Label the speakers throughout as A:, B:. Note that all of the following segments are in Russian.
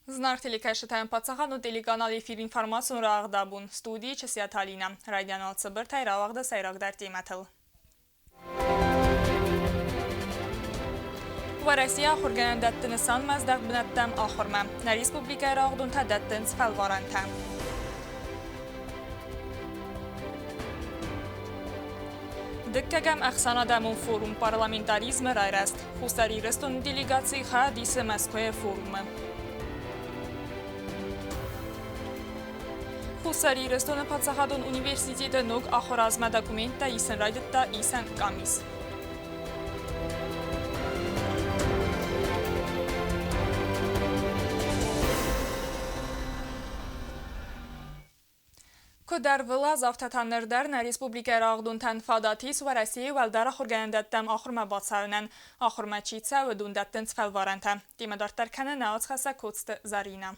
A: Знак телекашетаем пацахан у телеканал эфир информацию рагдабун. Студии Чесия Талина. Радианал Цыбыр тайравагда сайрагдар тематыл. Ва Россия хурганадаттыны сан маздақ бінаттам ахырма. На республика рагдун тадаттын сфалварантам. Дыккагам ахсанадамун форум парламентаризмы райраст. Хустари рыстун делегации хадисы Москве форумы. Хусари рестона пацахадон университета ног ахоразма документа исен райдетта исен камис. Кудар вылаз автотаннердар на республика рагдун танфадатис ва Россия валдара хурганадаттам ахурма бацаунан ахурма чица ва дундаттын цфалваранта. Тимадартар кана наацхаса коцт Зарина.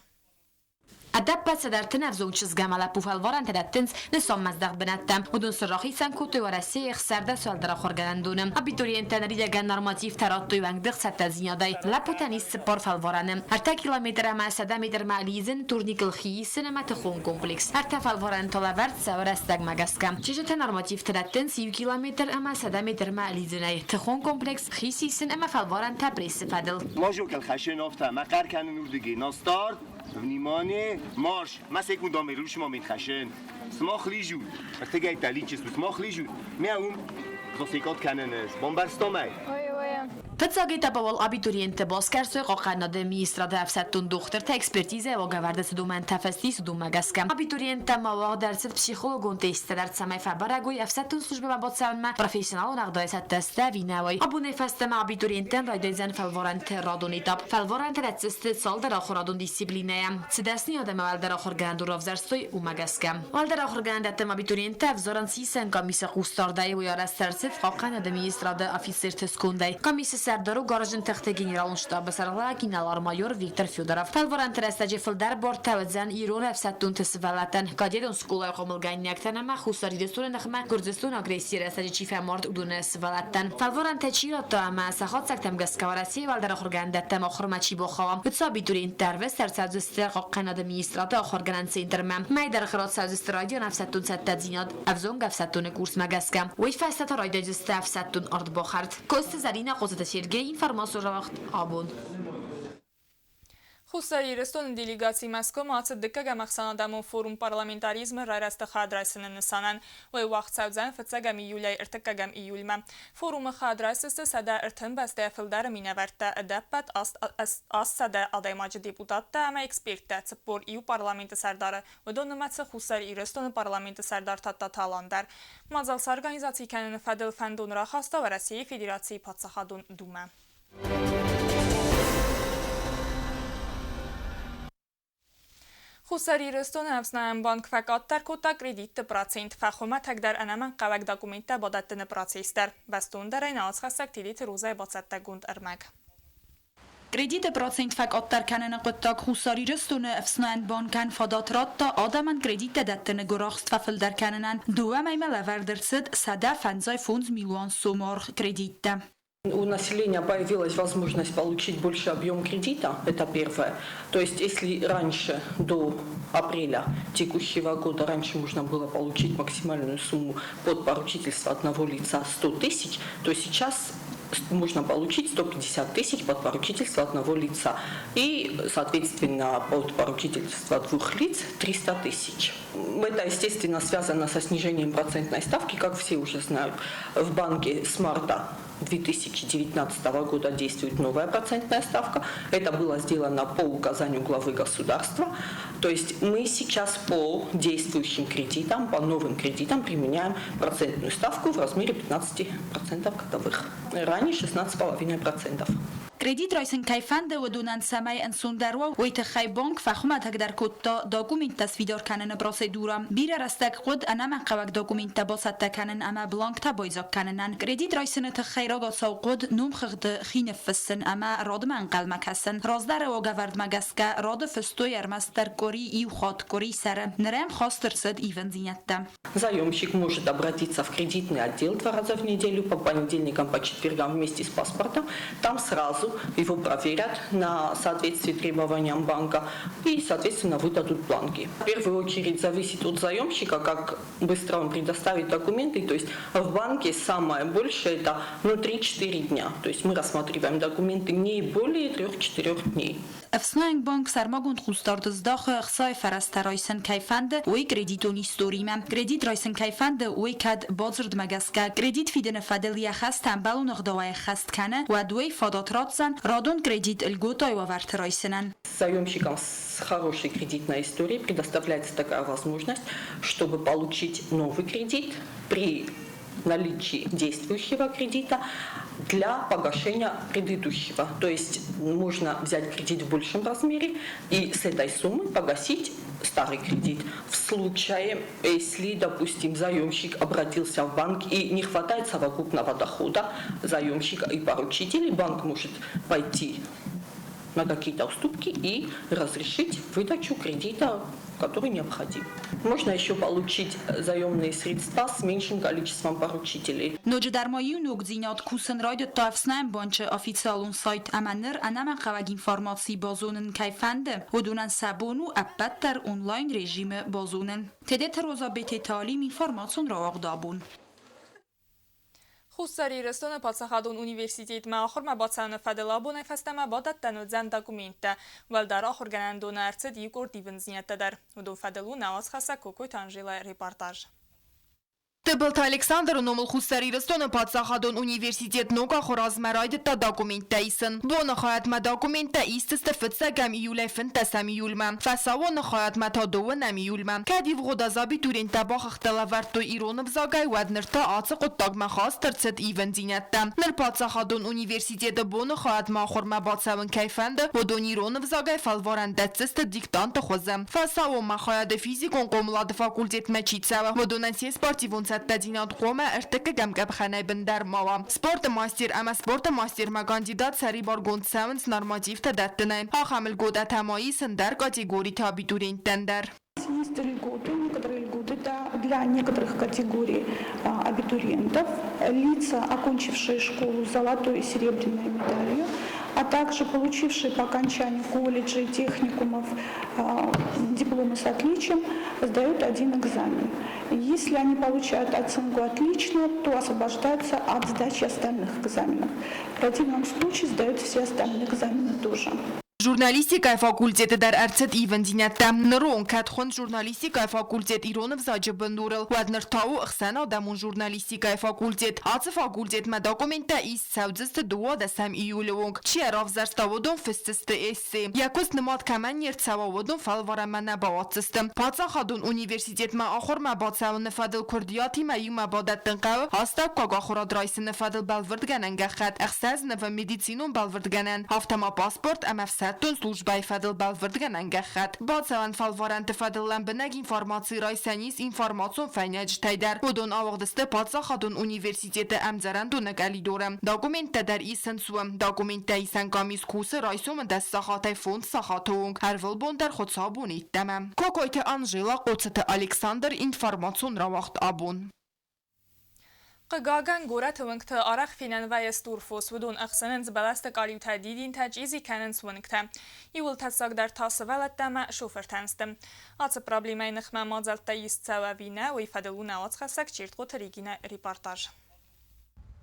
B: Адаппа садартын авзоучыз гамала пуфалваран тадаттынс несом маздақ бінаттам. Удун сұррақи сан көті ва Россия ихсарда суалдара хорганандуным. Абитуриентан ридаган норматив таратты ваңдық сатта зинyaday. Лапутанис спор фалвараным. Арта километр ама сада метр мализин турникл хиисин ама тыхон комплекс. Арта фалваран толавард саварастаг магаскам. Чижета норматив тадаттын 7 километр ама сада метр мализинай. Тыхон комплекс хиисисин ама фалваран табрис фадыл.
C: Можу кал хашен офта макар канун урдыги. На старт, внимание, марш. ما سيكون دامي روش ما متخشن سماخ ليجو ارتجع تالينش سماخ ليجو مياهم خصيقات كاننس بومبارستوماي
B: Тацаги табавал абитуриенте баскарсой қоқанады министрада афсаттун духтыр та экспертиза ва гавардасы думан тафасти судумагаскам. Абитуриенте маваг дарсит психологун тестадар самай фабарагуй афсаттун служба мабатсавнма профессионал нагдой саттаста винавай. Абу нефастама абитуриентен райдайзан фалворанте радунитаб. Фалворанте рацисты салдар ахурадун дисциплинаям. Цидасни адам валдар ахурганду равзарсой умагаскам. Валдар ахургандаттам абитуриенте авзоран сисен комисса қустардай ва ярастарсит қоқанады министрада офицер тескундай. Комисса Сардару гаражын тахта генералын штаба сарала генерал-майор Виктор Федоров. Фалворан терестажи филдар борт тавадзан Ирон афсаттун тесвалатан. Кадедон скулай қомылгайняктан ама хусари дестуры нахма Курдистун агрессия рестажи чифа морд удуне свалаттан. Фалворан течирото ама сахат сактам гаскавараси валдар ахургандаттам ахурмачи бохавам. Утса битури интервес сарсавзистер қоқанады министрата ахурганан центрмам. Майдар хират савзистер радион афсаттун саттадзинад. Авзон гавсаттун курс магаскам. Уйфастата райдажисте афсаттун ард бохард. Кост Зарина قصد Сергей информацию рахт абун.
A: Хусари рестон делегации Москвы мацад дыккага махсанадаму форум парламентаризмы райрасты хадрайсыны нысанан. Вай вақт савзан фыцагам июляй иртыккагам июльма. Форумы хадрайсысты сада иртын басты афылдары минавартта адаппат ас сада адаймачы депутатта ама экспертта цыппор ию парламенты сардары. Удоныматсы Хусари рестон парламенты сардар татта таландар. Мазалсы организации кәніні фадыл фәндон рахаста ва Россия Федерации патсахадун дума. Хусари рестон авснаем банк факаттар кота кредитты процент фахума тагдар анаман қавак документта бадаттыны процесстар. Бастун дарай нааз хасак тилит рузай бацатта гунд армаг.
D: Кредит процент факаттар канана qottag Хусари рестон авснаем банкан фадатратта адаман кредитта даттыны гурахст фафылдар кананан дуа маймала вардырсыд сада фанзай фунз миллион сомар кредитта.
E: У населения появилась возможность получить больше объем кредита, это первое. То есть, если раньше, до апреля текущего года, раньше можно было получить максимальную сумму под поручительство одного лица 100 тысяч, то сейчас можно получить 150 тысяч под поручительство одного лица и, соответственно, под поручительство двух лиц 300 тысяч. Это, естественно, связано со снижением процентной ставки, как все уже знают. В банке с марта 2019 года действует новая процентная ставка. Это было сделано по указанию главы государства. То есть мы сейчас по действующим кредитам, по новым кредитам применяем процентную ставку в размере 15% годовых. Ранее 16,5%.
D: Кредит райсын кайфанды удунан самай ансундарва уйтахай банк фахума тагдар котта документа свидор канен процедура бира растак خود انما قواك دокумента باسطة كانن اما بلانك تبايزاك كاننن كريديت رايسن تخيراغا ساوقود نوم خغد خين فسن اما رادمان قلمك هسن رازدار واغورد مگسكا راد فستو يرمستر كوري и уход кори сара нрем хостерсед ивен зинятта.
E: Заемщик может обратиться в кредитный отдел 2 раза в неделю по понедельникам, по четвергам вместе с паспортом. Там сразу сразу его проверят на соответствие требованиям банка и, соответственно, выдадут бланки. В первую очередь зависит от заемщика, как быстро он предоставит документы. То есть в банке самое большее это 3-4 дня. То есть мы рассматриваем документы не более 3-4 дней.
D: افسناینگ بانک سرماگوند خوستارد ازداخ اخصای فرست رایسن کیفند وی کردیتونی ستوریمه کردیت رایسن کیفند وی کد بازرد مگسکه کردیت فیدن فدلی خست تنبل و نقدوای خست کنه و دوی فادات رادزن رادون کردیت الگوتای و ورت رایسنن.
E: Заемщикам с хорошей кредитной историей предоставляется такая возможность, чтобы получить новый кредит при наличии действующего кредита для погашения предыдущего. То есть можно взять кредит в большем размере и с этой суммы погасить старый кредит. В случае, если, допустим, заемщик обратился в банк и не хватает совокупного дохода заемщика и поручителей, банк может пойти на какие-то уступки и разрешить выдачу кредита, который необходим. Можно еще получить заемные средства с меньшим количеством поручителей.
D: نوجدرمایی و نوگزینات کوسن راید تا افسناین بانچه آفیسالون سایت امنر انما خواهد اینفارماسی بازونن کیفنده و دونن سبونو ابتر اونلاین رژیم بازونن. تده روزا بیت تعلیم اینفارماسیون را آقدابون.
A: Խուսարի ռեստոնը պացախադուն ունիվերսիտետ մախոր մաբացանը ֆադելաբոն էֆաստամա բադատ տանոձան դակումենտը, վալդար ախոր գանանդոնը արցետ յուկոր դիվնզնյատը դար, ուդու ֆադելու նավաց խասա կոկոյտ անժելա ռեպարտաժ.
F: Տբլթ Ալեքսանդր նոմլ խուսարի ռստոնը պացախադոն ունիվերսիտետ նոկա խորազմարայդը տա դակումենտը իսն։ Բոնը խայատմա դակումենտը իստստը ֆծա գամ իյուլեֆն տասամ իյուլմա։ Ֆասավոնը խայատմա թադովը նամ իյուլմա։ Կադիվ ղոդազաբի տուրեն տաբախ ախտալավարտո իրոնը վզագայ վադնրտա ացը qոտտագմա խաս տրցետ իվնձինյատտա։ Նր պացախադոն ունիվերսիտետը բոնը խայատմա խորմա բացավն կայֆանդը ոտոն իրոնը վզագայ ֆալվարան դացստը դիկտանտը խոզը։ Ֆասավոն մախայադը ֆիզիկոն կոմլադը ֆակուլտետ մեչիցավը ոտոնանսիե սպարտիվոնց Տադինատ կոմը ըրտկը գամկապխանայ բնդար մավա։ Սպորտը մաստեր ամա սպորտը մաստեր մա կանդիդատ սարի բարգոնց սավնց նորմատիվ տդատտնայ։ Հախամել գոդաթամայի սնդար կատեգորի թաբիտուրին տնդար։
G: Есть льготы, некоторые льготы для некоторых категорий абитуриентов, лица, окончившие школу с золотой и серебряной медалью, а также получившие по окончанию колледжей, техникумов дипломы с отличием, сдают один экзамен. Если они получают оценку «отлично», то освобождаются от сдачи остальных экзаменов. В противном случае сдают все остальные экзамены тоже.
F: Ժուրնալիստիկայի ֆակուլտետը դար արցետ իվնձինյատտա նրոն կատխոն ժուրնալիստիկայի ֆակուլտետ իրոնը վզաջը բնդուրել ու ադնրթաու ըխսան ադամուն ժուրնալիստիկայի ֆակուլտետ ացը ֆակուլտետ մա դոկումենտա իս սավձստը դուա դասամ իյուլվոնք չի արավ զարստավոդոն ֆստստը էսի յակոս նմատ կաման երցավավոդոն ֆալվարամանա բավացստը պացախադուն ունիվերսիտետ մա ախոր մա բացավ նվադել քորդիատի մա յումա բադատ տնկավ հաստակ կագախորադրայսը նվադել բալվրդգան անգախատ ըխսազ նվը մեդիցինուն բալվրդգանան հավտամա պասպորտ ամավսատ Տոն службай фадел балвրդգան անգախատ բացավան ֆալվարանտը ֆադելան բնակ ինֆորմացի ռայսանիս ինֆորմացիոն ֆայնաջ թայդար ոդոն ավողդստը բացախադուն ունիվերսիտետը ամձարան դոնակալի դորը դոկումենտը դար իսնսուը դոկումենտը իսան կամիս քուսը ռայսոմը դաս սախատայ ֆոնդ սախաթոունք հարվլ բոնդար խոցաբունի տամամ կոկոյթը անժելա qoцete Ալեքսանդր ինֆորմացիոն ռավախտ աբուն
A: Qıqagan qora tıvıngtı araq finen vayes turfos vudun aqsının zbalasta qalyuta didin tacizi kanin svıngtı. Yul tasagdar tası valattama şofer tanstım. Atsı problemay nıxma mazaltta yistsawa vina ve ifadaluna atxasak çirtqo tarigina reportaj.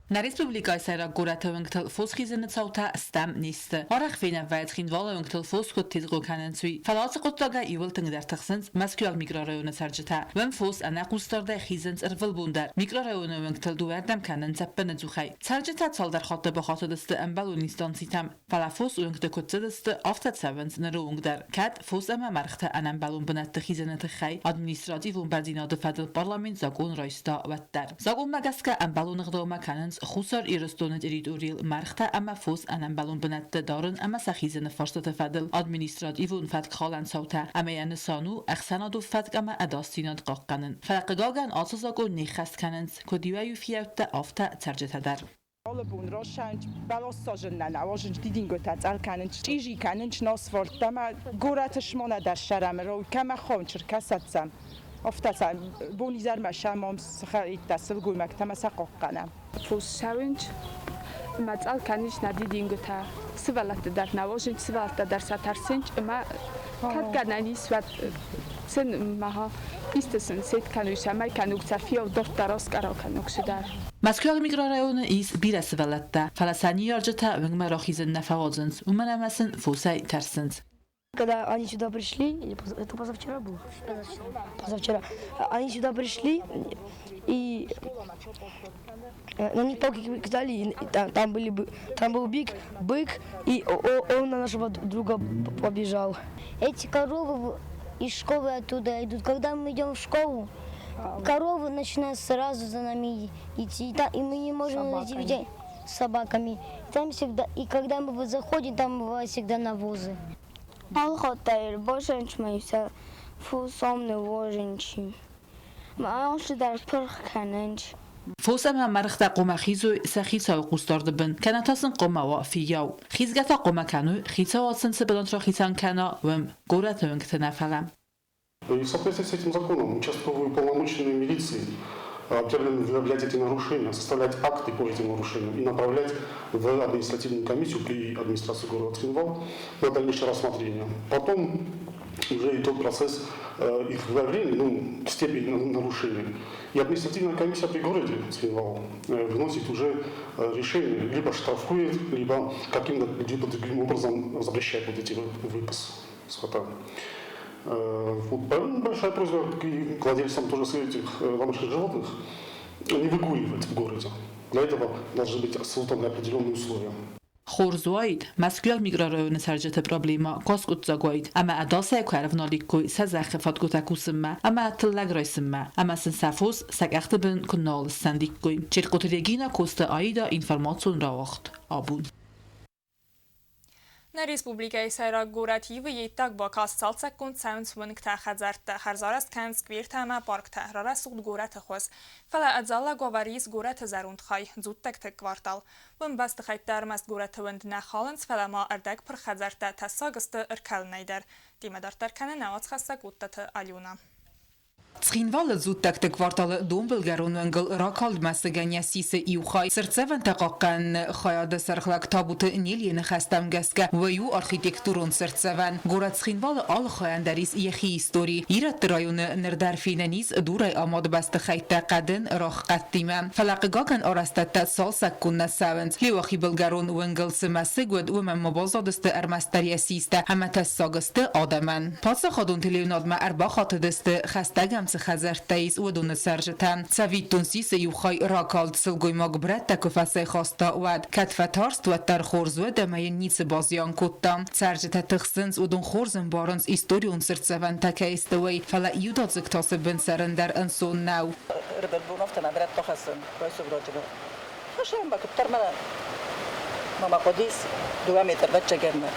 H: Na Respublika Sera Goratewingtel Foskhizene Zauta Stam Niste. Orach Fena Weitrin Wallewingtel Foskot Tidro Kanen Zui. Verlaatse Kottaga Iwelting der Taxens Maskual Migrareone Sarjeta. Wem Fos Anakustar der Hizens Ervelbunder. Migrareone Wingtel Duerdam Kanen Zappene Zuchai. Sarjeta Zaldar Hotte Behottedeste Embalunistanzitam. Falafos Wingte Kotzedeste After Sevens Neroung der. Kat Fos Emma Marchte an Embalun Benette Hizene Techai. Administrativ und Berdina de Federal Parlament Zagon Reista Wetter. Zagon Magaska Embalun Gdoma Kanen خسر ایرستون تریتوریل مرخته اما فوس انم بالون بنده دارن اما سخیزن فرصت فدل ادمینستراتیو و فتق خالن صوته اما یعنی سانو اخسانادو فتق اما اداستیناد قاقنن فرقگاگن آسازاگو نیخست کننز کدیویو فیوته آفته ترجته در
I: Alabun roșanci, balossajennan, awajenci didingotat alcanenci, iji canenci nosfort, tama gorat shmona dar sharamero, kama khoncher kasatsam. Oftatsam bonizar ma shamom skhait tasl gumak tama saqoqqana.
J: Fos challenge مازال كانش ندیدیم گتا سوالات در نوازش سوالات در ساترسنج ما کاتگانانی سوات سن ماها بیستسن سیت کنوش ما کنوک صفی و دور دراز کارا کنوک شدار.
H: مسکوی میکروراون ایس بیرس ولات فلسطینی ارجتا ونگ مراخیزن نفوازنس و من امسن فوسای ترسنس.
K: Когда они сюда пришли, это позавчера было? Позавчера. Они сюда пришли, и на них палки кидали, и там был бык, и он на нашего друга побежал. Эти коровы из школы оттуда идут. Когда мы идем в школу, коровы начинают сразу за нами идти, и мы не можем найти людей с собаками. Там всегда, и когда мы заходим, там бывают всегда навозы. Алхотайр, боженч моися, фусомны воженчи. Мааши дар пырхканенч.
H: فوس أما مرخت قوم خيزو سخيسا وقصدارد بن كانت أصلا قوم وافياو خيزجتا قوم كانوا خيسا واتسن سبلانترا خيسان كانا وم قرات ومكتنا فلام.
L: И в соответствии с этим законом участковые полномоченные милиции обязаны выявлять эти нарушения, составлять акты по этим нарушениям и направлять в административную комиссию при администрации города Цхинвал на дальнейшее рассмотрение. Потом уже идет процесс их выявления, степени нарушения. И административная комиссия при городе Цхинвал выносит уже решение, либо штрафует, либо каким-то другим образом запрещает вот эти выпасы скота. Вот большая просьба к владельцам тоже этих домашних животных не выгуливать в городе. Для этого должны быть созданы определенные условия.
H: خورزوید مسکوی میگرارون سرجت پروبلیما کاسکوت زاگوید اما اداسه کارفنالیکوی سزخ فاتگوتا کوسما اما تلگ رایسما اما سنسافوس سگخت بن کنال سندیکوی چرکوتریگینا کوست آیدا اینفرماسیون راوخت آبون.
A: Na Respublikai Sajragóratív jéttak bakas szalcakon számszvönkta hazárta harzarast kánc kvértáma parkta rara szúd górathoz. Fele adzalla govaríz górat zaruntkhaj, zuttak te kvartal. Vön basztkhaj tármaszt góratövönd nachhalenc fele ma erdek per hazárta tasszagaszta erkalneider. Tímedartarkane neoczhaszak uttata aljuna.
F: Цхинвал зуттакты кварталы Домбылгарун венгл ракалд масыганя сисы иухай сырцевен тақаққан хаяды сархлак табуты нельені хастам гаска ваю архитектурун сырцевен. Город Цхинвал ал хаяндарис ехи истории. Ират районы нердарфинениз дурай амад басты хайта қадын рах қаттима. Фалақығақан арастатта салсак кунна савенц. Левахи Былгарун венгл сымасы гуд умен мабазадысты армастария систа. Хамата сагысты адаман. Паса хадун телевинадма арба хатыдысты хастагам خزرتایز و دون سرجتن سوید تونسیس یوخای راکالد سلگوی مگبرد تکفاسه خواستا ود کتفتارست و تر خورز و دمای نیц بازیان کتام سرجت تخسنز و دون خورزن بارنز ایستوریون سرچون تکه استوی فلا یوداد زکتاس بن سرن در انسون نو
M: ربل بونفتن عبرت تخسن رایسو براجبه خشم با کبتر ماما قدیس 2 متر بچه گرمه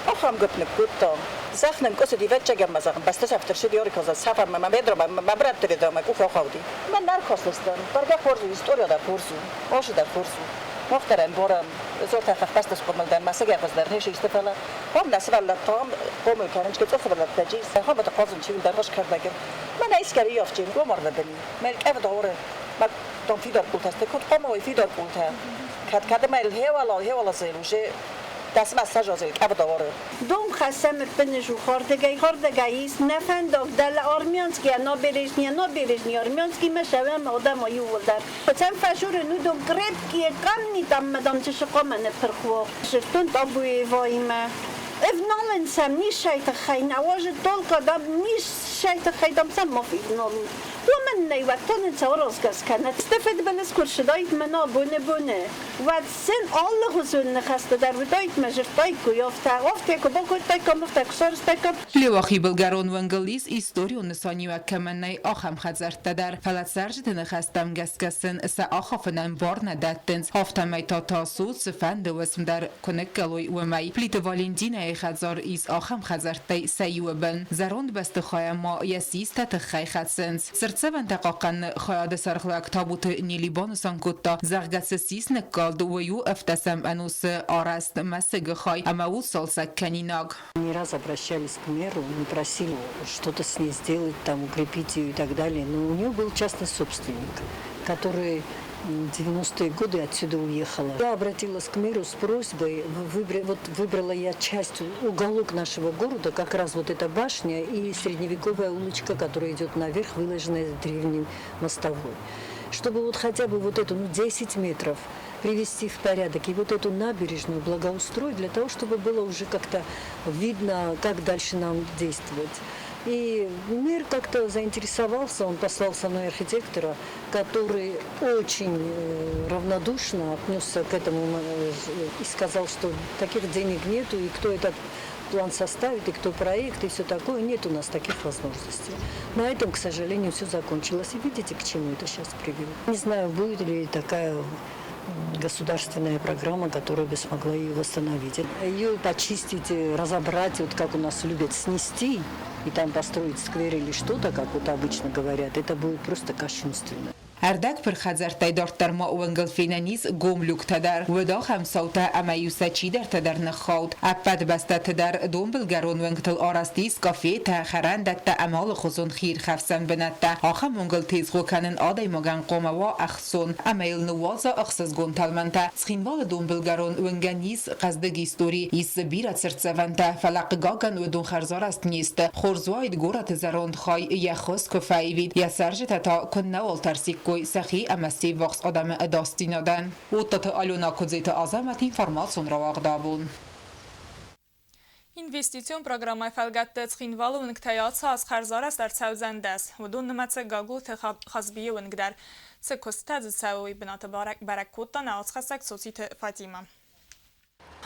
M: آخام گفت نکوتام زخنم کسی دیوت چگم مزخم بسته سفتر شدی یاری کازا سفر ما بدرم ما برات تریدم کوفا خودی من در کاسلستان برگه خورزو استوریا در خورزو آش در خورزو مخترن بارم زور تخف بستش قبل در مسجد بس در هیچ استفاده هم نسبت لطام قوم کارنج که تفضل التجهيز هم بتقاضن شيء درش كرداجر ما نايس كاري يافجين ومر بدني مالك ابد دوره ما دون في دار قلت است كنت قوم وفي دار قلت كاد ما الهي ولا زيلوجه دست مساج ازید ابد دوره
N: دوم خسم بنجو خاردگاییست نفندق دل آرمیانسکی نابریزنی آرمیانسکی مشوام آدم یوول در بچم فشور نودم گرد کی کم نیدم مدام چش قامن پرخو شفتون ابوی وایم افنالن سم نیش شیت خین اواج دل کدام نیش شیت خیدم سم مفید نالون ومن نيوتون تصورز كاس كانت استفد بنس كرشدايت منا بونه وسن الله حسن خسته در ودايت مجرتاي كيافتا كبوكو تايكم تاكسارستايكم
F: لواخي بلغارون وانجليز استوريون نساني وكمناي اخم خزرت در فلات سرجت نخستم گسکسن سا اخافنن بارن داتنز هفتمي تا سود سفند وسم در کنکلوی ومي پلیت والنتینا خزار ایس اخم خزرتای سیوبن زروند بست خایم ما یسیست تخای خدسنز سرچون تقاقن خیاد سرخلاک تابوت نیلیبان سانکوتا زغگس سیس نکالد ویو افتسم انوس آرست مسگ خای اما او سالسک کنیناگ.
O: Не раз обращались к мэру, мы просили что-то с ней сделать, там укрепить ее и так далее, но у нее был частный собственник, который 90-е годы отсюда уехала. Я обратилась к мэру с просьбой, выбрала я часть, уголок нашего города, как раз вот эта башня и средневековая улочка, которая идет наверх, выложенная древней мостовой. Чтобы вот хотя бы вот эту 10 метров привести в порядок и вот эту набережную благоустроить для того, чтобы было уже как-то видно, как дальше нам действовать. И мэр как-то заинтересовался, он послал со мной архитектора, который очень равнодушно отнесся к этому и сказал, что таких денег нету, и кто этот план составит, и кто проект, и все такое, нет у нас таких возможностей. На этом, к сожалению, все закончилось. И видите, к чему это сейчас привело. Не знаю, будет ли такая государственная программа, которая бы смогла ее восстановить. Ее почистить, разобрать, вот как у нас любят, снести и там построить сквер или что-то, как вот обычно говорят, это будет просто кощунственно.
H: Ардак перхазар тайдортар ма уангл финанис гомлюк тадар вда хамсаута амаюса чидер тадар нахаут апад баста тадар домбелгарон вангтл арастис кافه تاخران دت امال خزون خیر خفسن بنتا آخه مونگل تیز خوکنن آدای مگن قوم و اخسون امیل نوازا اخسز گونتالمنتا سخینوال دومبلگارون ونگنیس قصدگی ستوری ایس بیرا سرتسونتا فلق گاگن و دون خرزار است نیست خورزواید گورت زراند خای یخوس کفایوید یا سرج تا کن نوال ترسیک سخی امستی وقت آدم داستینادن و تات آلونا کزیت آزمت اینفرماسیون را واقدابون.
A: Investitsiyon programmay fəlqətdə çıxınvalı vınqtayat az xərzar əslər çəvzəndəz. Vudun nümətsə qaqul xazbiyə vınqdər. Sıkosti təzid səvəvi binatı bərəkkoddan ağız xəsək sositi Fatima.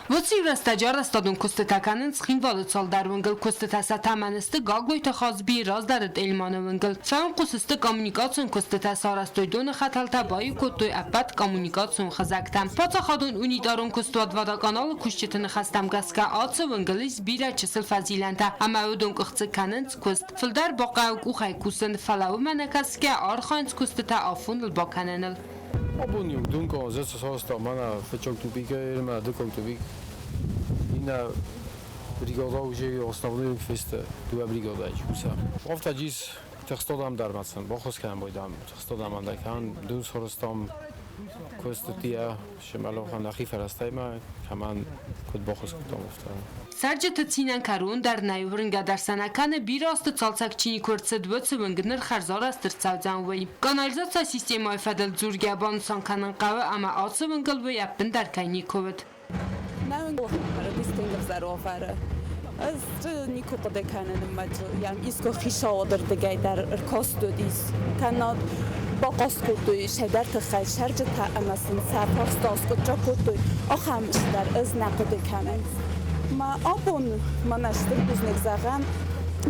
B: وصی رستجار استادون کستتکنن سخینوال سال در ونگل کستتسا تمنسته گاگوی تخازبی راز درد علمان ونگل فهم قسسته کامونیکاسون کستتسا رستوی دون خطل تبایی کتوی اپت کامونیکاسون خزکتم پاتا خادون اونی دارون کستواد ودا کانال کشتتن خستم گسکه آتس ونگلیز بیره چسل فزیلنده اما ودون کخصه کننز کست فلدر باقاوک اوخای کستن فلاو منکس که آرخاینز کستتا آفون الباکننل
P: Abonnium dunque zes sosta mana feciok tupika elma dukok tupik ina brigada уже основной фест ду бригада чуса офта жис тестодам дарматсан бохос кан бойдам тестодам андакан дун соростам костутия шемало ханахи фарастайма каман код бохос кутам офта
B: سرجت تینن کرون در نیورنگ در سنکان بیراست چالسک چینی کرد دوت ونگنر خرزار است در سوزن وی کانالیزاسیا سیستمای فدل زورگبان سانکانن قوه اما آس ونگل وی اپن در کینی کوت
Q: نه ونگل دیستینگ زرافره از نیکو قد کنن مج یعنی اسکو خیشا در دیگه در کاستو دیس کناد با قاسکوتوی شدر تخیل شرج تا امسن سپاس داسکوت جا کوتوی آخامش در از نقد کنن ما آبون ما نشده بزنگ زغم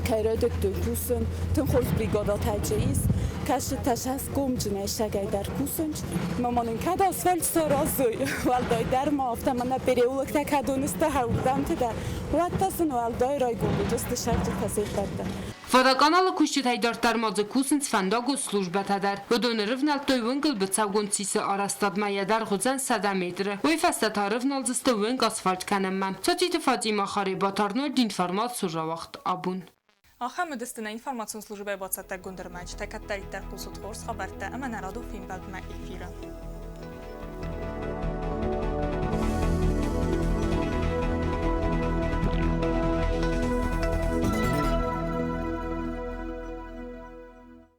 Q: کیرادک دوکوسن تن خورز بریگادا تجهیز کشت تشخص گم جنای شگای در کوسنج مامانون کد آسفالت سرازوی والدای در ما آفته من نپیری اولک تکدونسته هردم تده وقتاسن والدای رای گم جست شرج تسیق برده
B: Водоканал кущитай дартар мазы кусен фандагу служба тадар. Водон рывнал той венгл бцавгон цисе арастад маядар хузан 100 метр. Вой фастата рывнал зысты венг асфальт канеммам. Цотите Фатима Харибатарно информацию равахт абун.
A: آخر مدستنا اینفرماسیون службе бацата гундермач. Текатталиттер хусут хорс хабарта. Ама народу фин бад ма эфира.